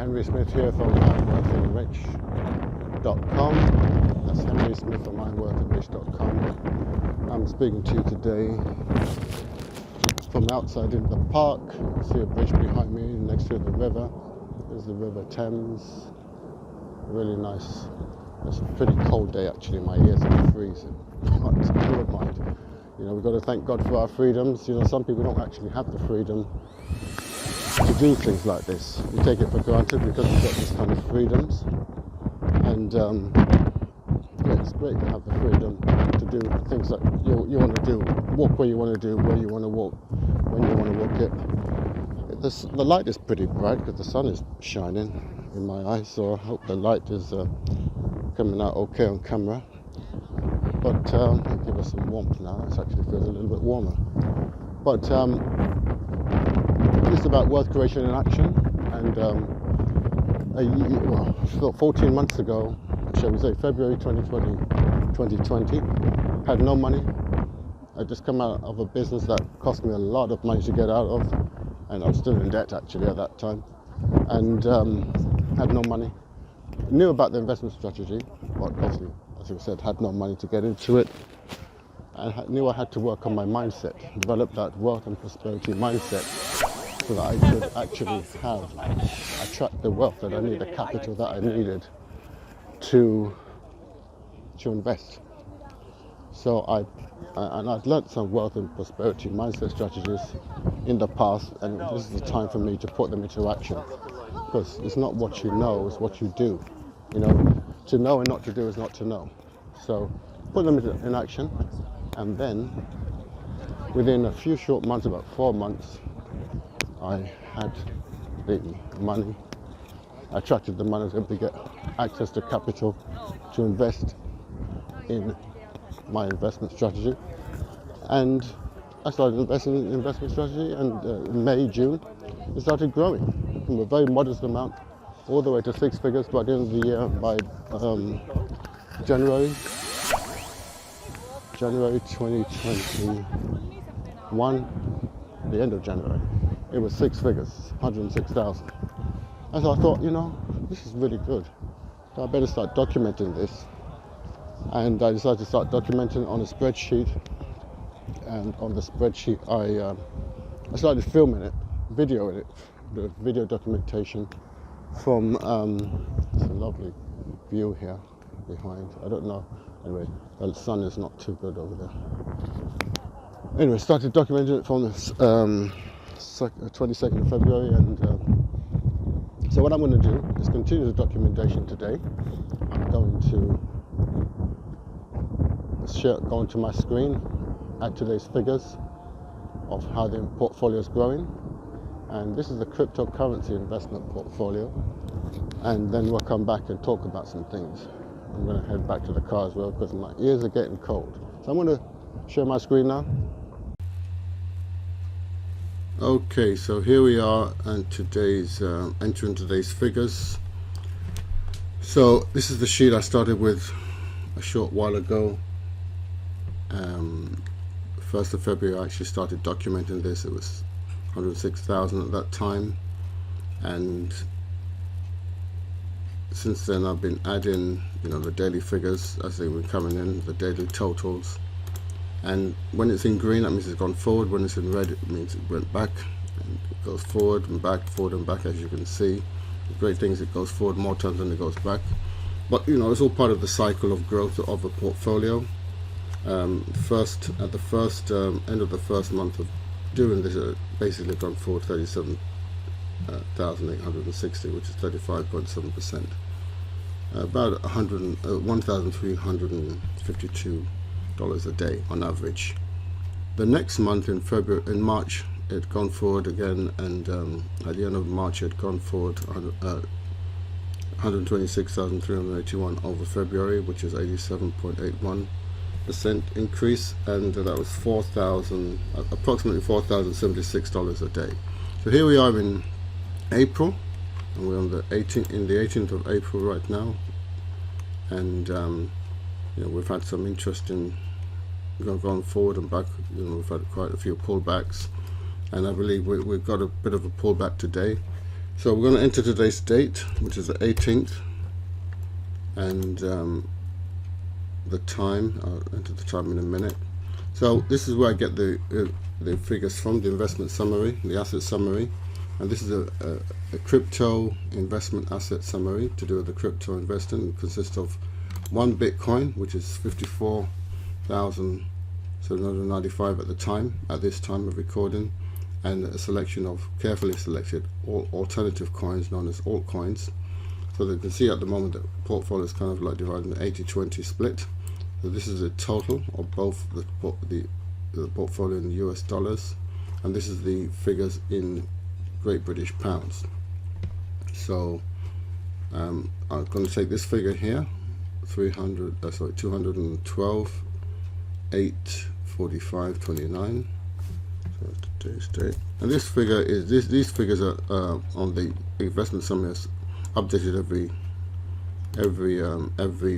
Henry Smith here from IamWealthyandRich.com. That's Henry Smith from IamWealthyandRich.com. I'm speaking to you today from outside in the park. You see a bridge behind me next to the river. There's the River Thames. Really nice. It's a pretty cold day actually. My ears are freezing. But never mind. You know, we've got to thank God for our freedoms. You know, some people don't actually have the freedom to do things like this. We take it for granted because we've got this kind of freedoms. And yeah, it's great to have the freedom to do things that you want to do. Walk where you want to do, where you want to walk, when you want to walk it. The light is pretty bright because the sun is shining in my eyes, so I hope the light is coming out okay on camera. But I'll give us some warmth now. It actually feels a little bit warmer. But it's about wealth creation in action. And 14 months ago, shall we say February 2020, had no money. I just come out of a business that cost me a lot of money to get out of, and I was still in debt actually at that time, and had no money. Knew about the investment strategy, but obviously, as I said, had no money to get into it. I knew I had to work on my mindset, develop that wealth and prosperity mindset, so that I could actually attract the wealth that I need, the capital that I needed to invest. So I'd learned some wealth and prosperity mindset strategies in the past, and this is the time for me to put them into action, because it's not what you know, it's what you do. You know, to know and not to do is not to know. So put them in action, and then within a few short months, about 4 months, I had the money. I attracted the money. I was able to get access to capital to invest in my investment strategy, and I started investing in investment strategy, and in May, June, it started growing from a very modest amount all the way to 6 figures by the end of the year. By January 2021, the end of January, it was 6 figures, 106,000. And so I thought, you know, this is really good. So I better start documenting this. And I decided to start documenting on a spreadsheet. And on the spreadsheet, I started filming it, videoing it, the video documentation from, it's a lovely view here behind. I don't know. Anyway, the sun is not too good over there. Anyway, started documenting it from the 22nd of February, and so what I'm going to do is continue the documentation today. I'm going to go into my screen, add today's figures of how the portfolio is growing, and this is the cryptocurrency investment portfolio, and then we'll come back and talk about some things. I'm going to head back to the car as well because my ears are getting cold. So I'm going to share my screen now. Okay, so here we are, and today's entering today's figures. So this is the sheet I started with a short while ago. 1st of February I actually started documenting this. It was 106,000 at that time, and since then I've been adding, you know, the daily figures as they were coming in, the daily totals. And when it's in green, that means it's gone forward. When it's in red, it means it went back, and it goes forward and back, as you can see. The great thing is it goes forward more times than it goes back. But you know, it's all part of the cycle of growth of a portfolio. At the first end of the first month of doing this, basically gone forward 37,860, which is 35.7%. About $1,352 a day on average. The next month in March, it had gone forward again, and at the end of March, it had gone forward 126,381 over February, which is 87.81% increase, and that was approximately $4,076 a day. So here we are in April, and we're on the 18th of April right now, and you know, we've had some interesting, gone forward and back. You know, we've had quite a few pullbacks, and I believe we've got a bit of a pullback today. So we're going to enter today's date, which is the 18th, and the time. I'll enter the time in a minute. So this is where I get the figures from, the investment summary, the asset summary, and this is a crypto investment asset summary to do with the crypto investing. It consists of one Bitcoin, which is 54,795 at this time of recording, and a selection of carefully selected alternative coins known as altcoins. So you can see at the moment that the portfolio is kind of like divided into 80-20 split. So this is a total of both the portfolio in US dollars, and this is the figures in Great British pounds. So I'm going to take this figure here, 212, 845.29. So today's date, and this figure is these figures are on the investment summary, updated every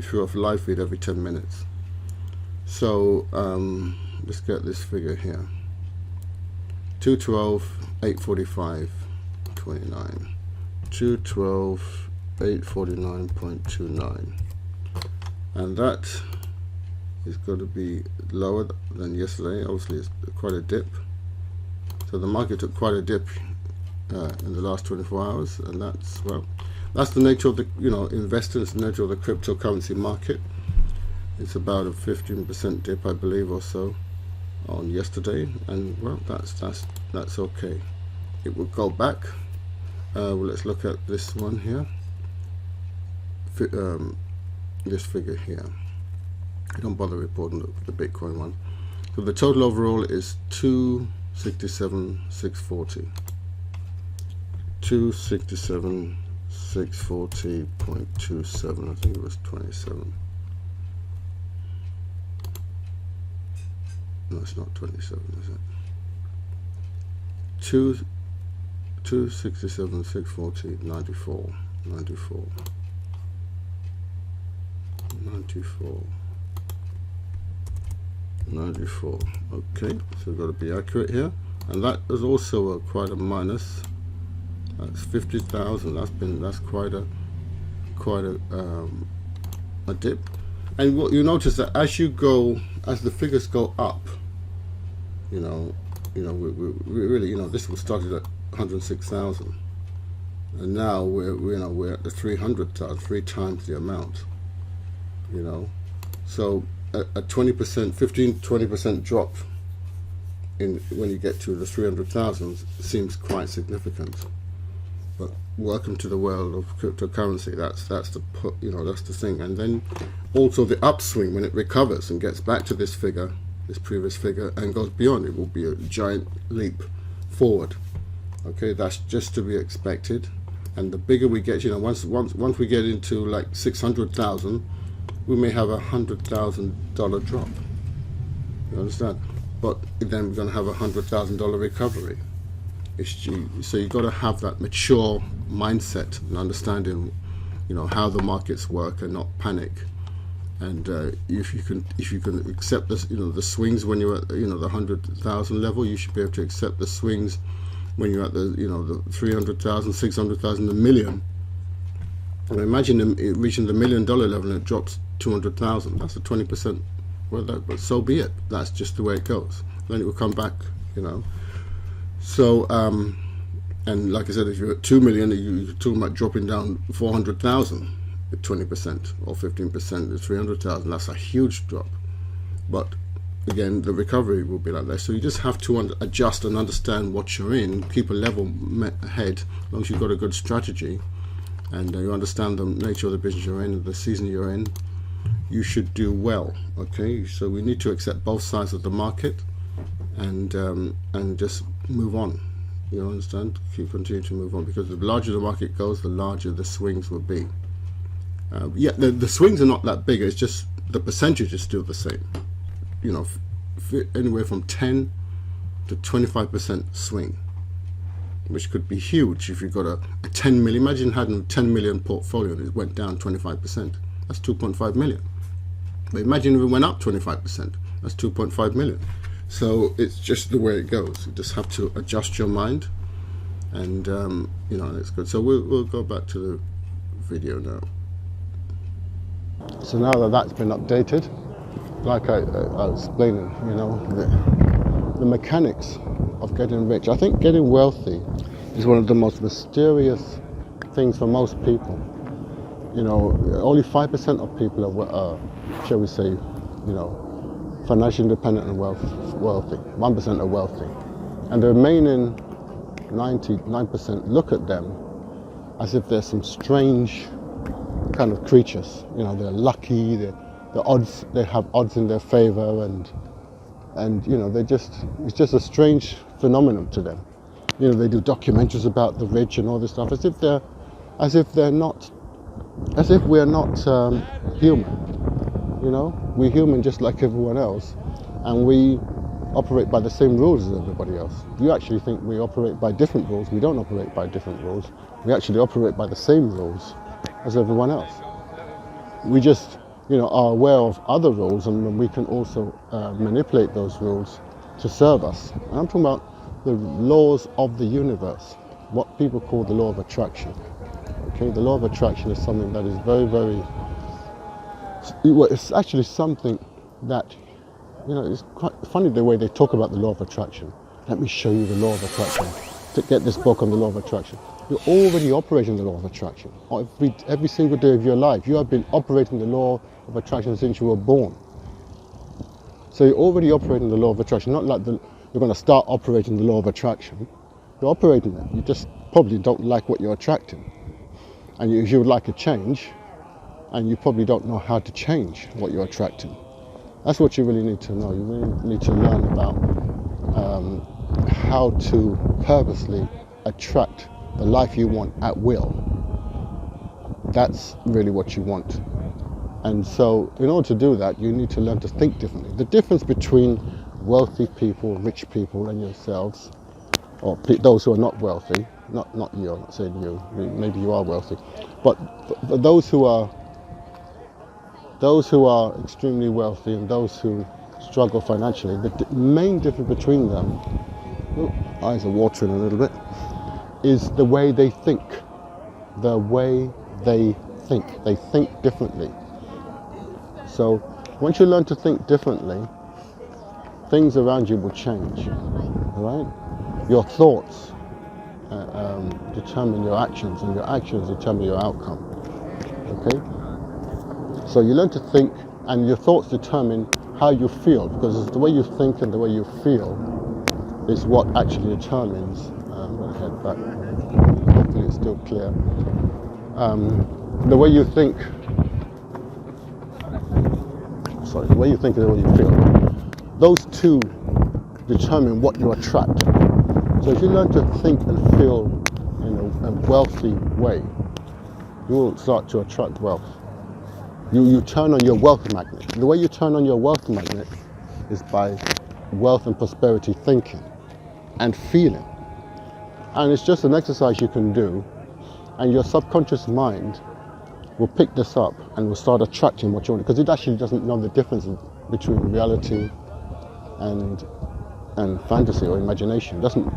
through a live feed every 10 minutes. So let's get this figure here, 212, 845.29, 212, 849.29, and that is going to be lower than yesterday. Obviously it's quite a dip. So the market took quite a dip in the last 24 hours, and that's the nature of the investing. It's the nature of the cryptocurrency market. It's about a 15% dip, I believe, or so on yesterday, and well, that's okay. It will go back. Well, let's look at this one here. This figure here. I don't bother reporting the Bitcoin one. So the total overall is 267,640. 267,640.27. I think it was 27. No, it's not 27, is it? 267,640.94. 94. Okay, so we've got to be accurate here, and that is also quite a minus. That's 50,000. That's quite a dip. And what you notice that as the figures go up, we really, this was started at 106,000, and now we're at the 300,000, 3 times the amount. So a 20%, 15-20% drop when you get to the 300,000 seems quite significant. But welcome to the world of cryptocurrency. That's the thing. And then also the upswing, when it recovers and gets back to this figure, this previous figure, and goes beyond, it will be a giant leap forward. Okay, that's just to be expected. And the bigger we get, once we get into like 600,000, we may have $100,000 drop. You understand? But then we're going to have $100,000 recovery. So you've got to have that mature mindset and understanding, how the markets work, and not panic. And if you can accept this, the swings when you're at the 100,000 level, you should be able to accept the swings when you're at the the 300,000, 600,000, the million. And imagine it reaching the $1 million level and it drops 200,000. That's a 20%. Well, but so be it. That's just the way it goes. Then it will come back, So, and like I said, if you're at 2 million, you're talking about dropping down 400,000 at 20% or 15% at 300,000. That's a huge drop. But again, the recovery will be like that. So you just have to adjust and understand what you're in, keep a level head, as long as you've got a good strategy, and you understand the nature of the business you're in, the season you're in, you should do well. Okay, so we need to accept both sides of the market, and just move on. You understand? Continue to move on, because the larger the market goes, the larger the swings will be. The swings are not that big. It's just the percentage is still the same. Anywhere from 10 to 25% swing, which could be huge if you've got a 10 million. Imagine having a 10 million portfolio and it went down 25%. That's 2.5 million. But imagine if it went up 25%. That's 2.5 million. So it's just the way it goes. You just have to adjust your mind and it's good. So we'll go back to the video now. So now that that's been updated, like I was explaining, the mechanics of getting rich. I think getting wealthy is one of the most mysterious things for most people. Only 5% of people are, shall we say, financially independent and wealthy. 1% are wealthy, and the remaining 99% look at them as if they're some strange kind of creatures. They're lucky. They have odds in their favor, and it's just a strange phenomenon to them. They do documentaries about the rich and all this stuff, as if we're not human. We're human just like everyone else, and we operate by the same rules as everybody else. You actually think we operate by different rules. We don't operate by different rules. We actually operate by the same rules as everyone else. We just are aware of other rules, and we can also manipulate those rules to serve us. And I'm talking about the laws of the universe, what people call the law of attraction. Okay, the law of attraction is something that is very, very, it's actually something that, it's quite funny the way they talk about the law of attraction. Let me show you the law of attraction. To get this book on the law of attraction. You're already operating the law of attraction. Every single day of your life, you have been operating the law of attraction since you were born. So you're already operating the law of attraction. Not like you're going to start operating the law of attraction. You're operating it. You just probably don't like what you're attracting. And if you would like a change, and you probably don't know how to change what you're attracting. That's what you really need to know. You really need to learn about how to purposely attract the life you want at will. That's really what you want. And so in order to do that, you need to learn to think differently. The difference between wealthy people, rich people, and yourselves, or those who are not wealthy, not you, I'm not saying you, maybe you are wealthy, but for those who are extremely wealthy and those who struggle financially, the main difference between them, eyes are watering a little bit, is the way they think. The way they think. They think differently. So once you learn to think differently, things around you will change. Right? Your thoughts determine your actions, and your actions determine your outcome. Okay? So you learn to think, and your thoughts determine how you feel, because it's the way you think and the way you feel is what actually determines. I'm going to head back. Hopefully it's still clear. The way you think. The way you think and the way you feel. Those two determine what you attract. So if you learn to think and feel in a wealthy way, you will start to attract wealth. You turn on your wealth magnet. The way you turn on your wealth magnet is by wealth and prosperity thinking and feeling. And it's just an exercise you can do, and your subconscious mind will pick this up and will start attracting what you want, because it actually doesn't know the difference between reality and fantasy or imagination. It doesn't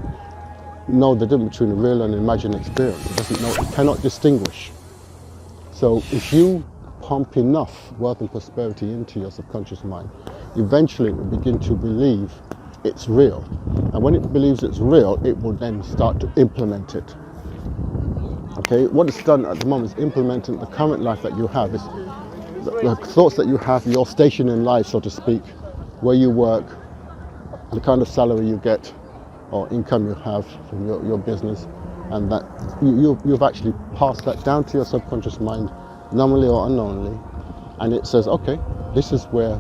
know the difference between a real and imagined experience. It doesn't know, it cannot distinguish. So if you pump enough wealth and prosperity into your subconscious mind, eventually it will begin to believe it's real. And when it believes it's real, it will then start to implement it. Okay, what it's done at the moment is implementing the current life that you have. It's the thoughts that you have, your station in life, so to speak, where you work, the kind of salary you get or income you have from your business, and that you've actually passed that down to your subconscious mind, knowingly or unknowingly, and it says, okay, this is where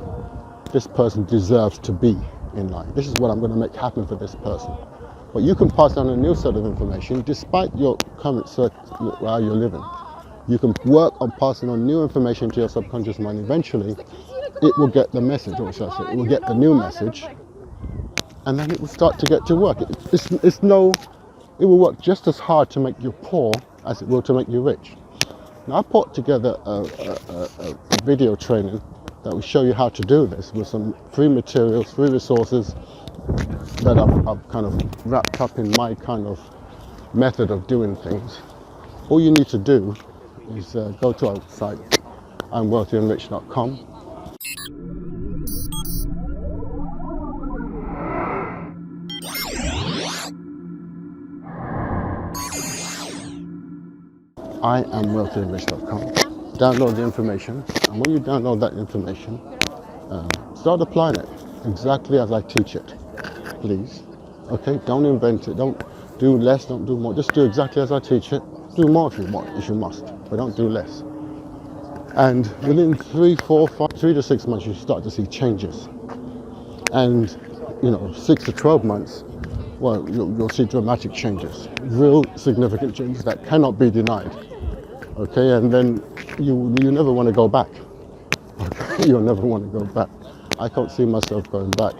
this person deserves to be in life. This is what I'm going to make happen for this person. But you can pass down a new set of information despite your current how you're living. You can work on passing on new information to your subconscious mind. Eventually, it will get the message, or should I say, it will get the new message, and then it will start to get to work. It will work just as hard to make you poor as it will to make you rich. Now, I put together a video training that will show you how to do this with some free materials, free resources that I've kind of wrapped up in my kind of method of doing things, all you need to do is go to our site, IamWealthyandRich.com. IamWealthyandRich.com. Download the information, and when you download that information, start applying it exactly as I teach it, please. Okay, don't invent it, don't do less, don't do more, just do exactly as I teach it. Do more if you want, if you must, but don't do less. And within 3 to 6 months, you start to see changes. And 6 to 12 months, well, you'll see dramatic changes, real significant changes that cannot be denied. Okay, and then you never want to go back. Okay, you'll never want to go back. I can't see myself going back.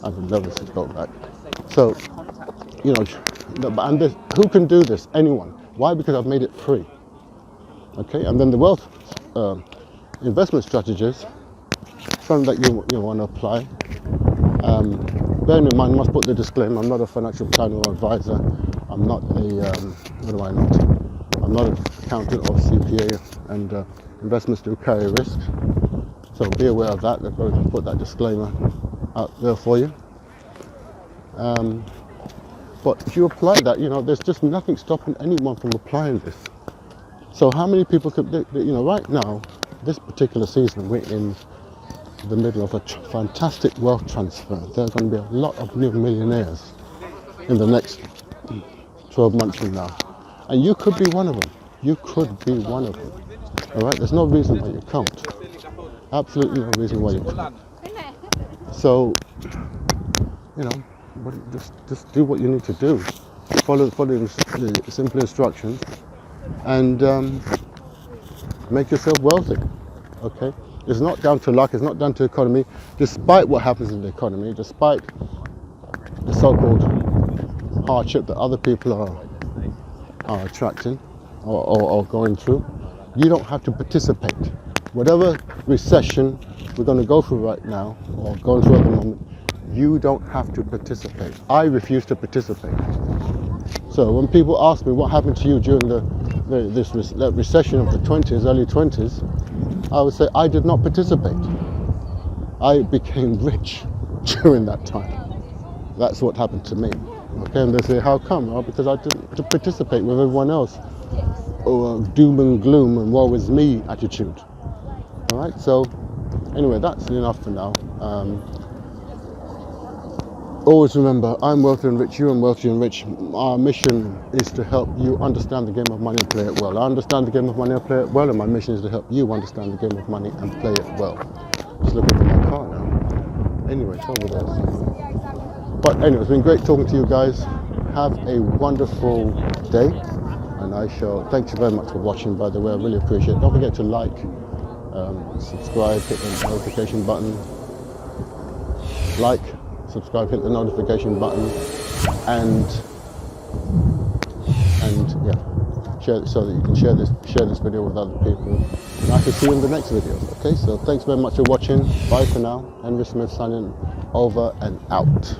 I would never go back. So, and who can do this? Anyone. Why? Because I've made it free. Okay, and then the wealth investment strategies, something that you want to apply. Bearing in mind, I must put the disclaimer: I'm not a financial planner or advisor. I'm not I'm not an accountant or CPA, and investments do carry risk. So be aware of that. I've got to put that disclaimer out there for you. But if you apply that, there's just nothing stopping anyone from applying this. So how many people could, right now, this particular season, we're in the middle of a fantastic wealth transfer. There are going to be a lot of new millionaires in the next 12 months from now. And you could be one of them. You could be one of them. All right? There's no reason why you can't. Absolutely no reason why you can't. So, just do what you need to do. Follow the simple instructions, and make yourself wealthy. Okay? It's not down to luck. It's not down to economy. Despite what happens in the economy, despite the so-called hardship that other people are attracting or going through, you don't have to participate. Whatever recession we're going to go through right now, or going through at the moment, you don't have to participate. I refuse to participate. So when people ask me what happened to you during that recession of the 20s, early 20s, I would say I did not participate. I became rich during that time. That's what happened to me. Okay, and they say, how come? Well, because I didn't participate with everyone else. Or doom and gloom and woe is me attitude. All right, so anyway, that's enough for now. Always remember, I'm Wealthy and Rich, you and Wealthy and Rich. Our mission is to help you understand the game of money and play it well. I understand the game of money and play it well, and my mission is to help you understand the game of money and play it well. Just looking for my car now. Anyway, it's over there somewhere. But anyway, it's been great talking to you guys. Have a wonderful day, and I shall thank you very much for watching, by the way. I really appreciate it. Don't forget to like, subscribe, hit the notification button. Like, subscribe, hit the notification button, and yeah, share so that you can share this video with other people. And I can see you in the next video. Okay, so thanks very much for watching. Bye for now. Henry Smith signing over and out.